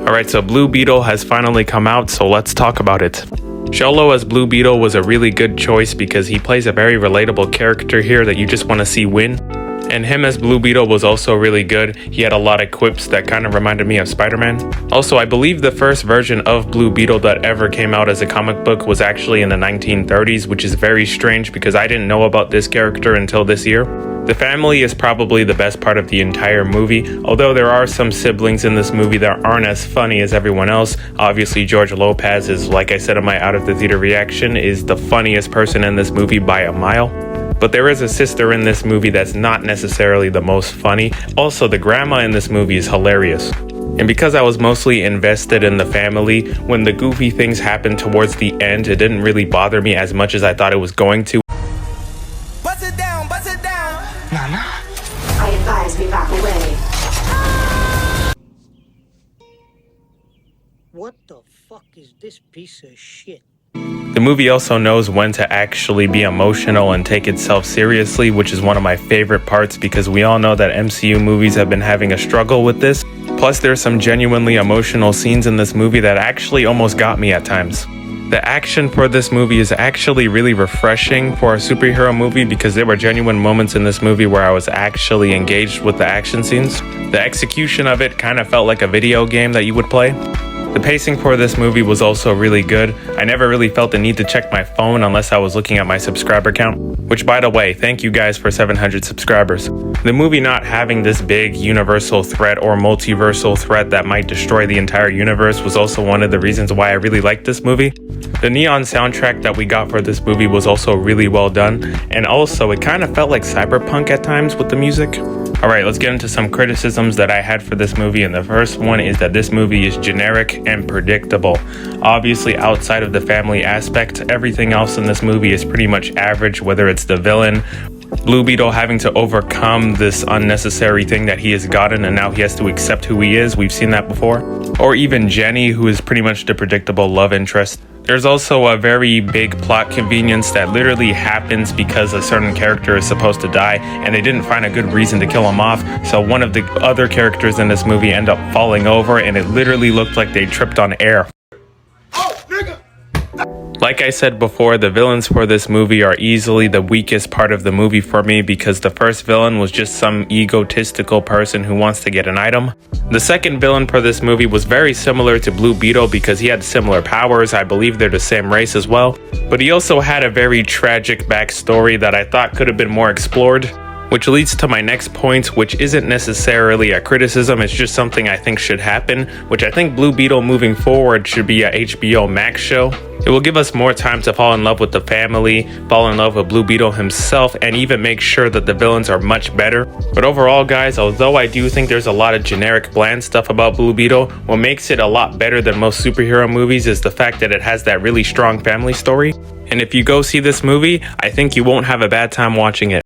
Alright, so Blue Beetle has finally come out, so let's talk about it. Xolo as Blue Beetle was a really good choice because he plays a very relatable character here that you just want to see win. And him as Blue Beetle was also really good. He had a lot of quips that kind of reminded me of Spider-Man. Also, I believe the first version of Blue Beetle that ever came out as a comic book was actually in the 1930s, which is very strange because I didn't know about this character until this year. The family is probably the best part of the entire movie, although there are some siblings in this movie that aren't as funny as everyone else. Obviously, George Lopez is, like I said in my out of the theater reaction, is the funniest person in this movie by a mile. But there is a sister in this movie that's not necessarily the most funny. Also, the grandma in this movie is hilarious. And because I was mostly invested in the family, when the goofy things happened towards the end, it didn't really bother me as much as I thought it was going to. Bust it down, bust it down. Nana? I advise we back away. What the fuck is this piece of shit? The movie also knows when to actually be emotional and take itself seriously, which is one of my favorite parts because we all know that MCU movies have been having a struggle with this. Plus, there's some genuinely emotional scenes in this movie that actually almost got me at times. The action for this movie is actually really refreshing for a superhero movie because there were genuine moments in this movie where I was actually engaged with the action scenes. The execution of it kind of felt like a video game that you would play. The pacing for this movie was also really good. I never really felt the need to check my phone unless I was looking at my subscriber count, which, by the way, thank you guys for 700 subscribers. The movie not having this big universal threat or multiversal threat that might destroy the entire universe was also one of the reasons why I really liked this movie. The neon soundtrack that we got for this movie was also really well done, and also it kind of felt like cyberpunk at times with the music. Alright, let's get into some criticisms that I had for this movie, and the first one is that this movie is generic and predictable. Obviously, outside of the family aspect, everything else in this movie is pretty much average, whether it's the villain, Blue Beetle having to overcome this unnecessary thing that he has gotten and now he has to accept who he is, we've seen that before, or even Jenny, who is pretty much the predictable love interest. There's also a very big plot convenience that literally happens because a certain character is supposed to die and they didn't find a good reason to kill him off, so one of the other characters in this movie end up falling over and it literally looked like they tripped on air. Like I said before, the villains for this movie are easily the weakest part of the movie for me because the first villain was just some egotistical person who wants to get an item. The second villain for this movie was very similar to Blue Beetle because he had similar powers. I believe they're the same race as well. But he also had a very tragic backstory that I thought could have been more explored. Which leads to my next point, which isn't necessarily a criticism, it's just something I think should happen, which I think Blue Beetle moving forward should be a HBO Max show. It will give us more time to fall in love with the family, fall in love with Blue Beetle himself, and even make sure that the villains are much better. But overall, guys, although I do think there's a lot of generic bland stuff about Blue Beetle, what makes it a lot better than most superhero movies is the fact that it has that really strong family story. And if you go see this movie, I think you won't have a bad time watching it.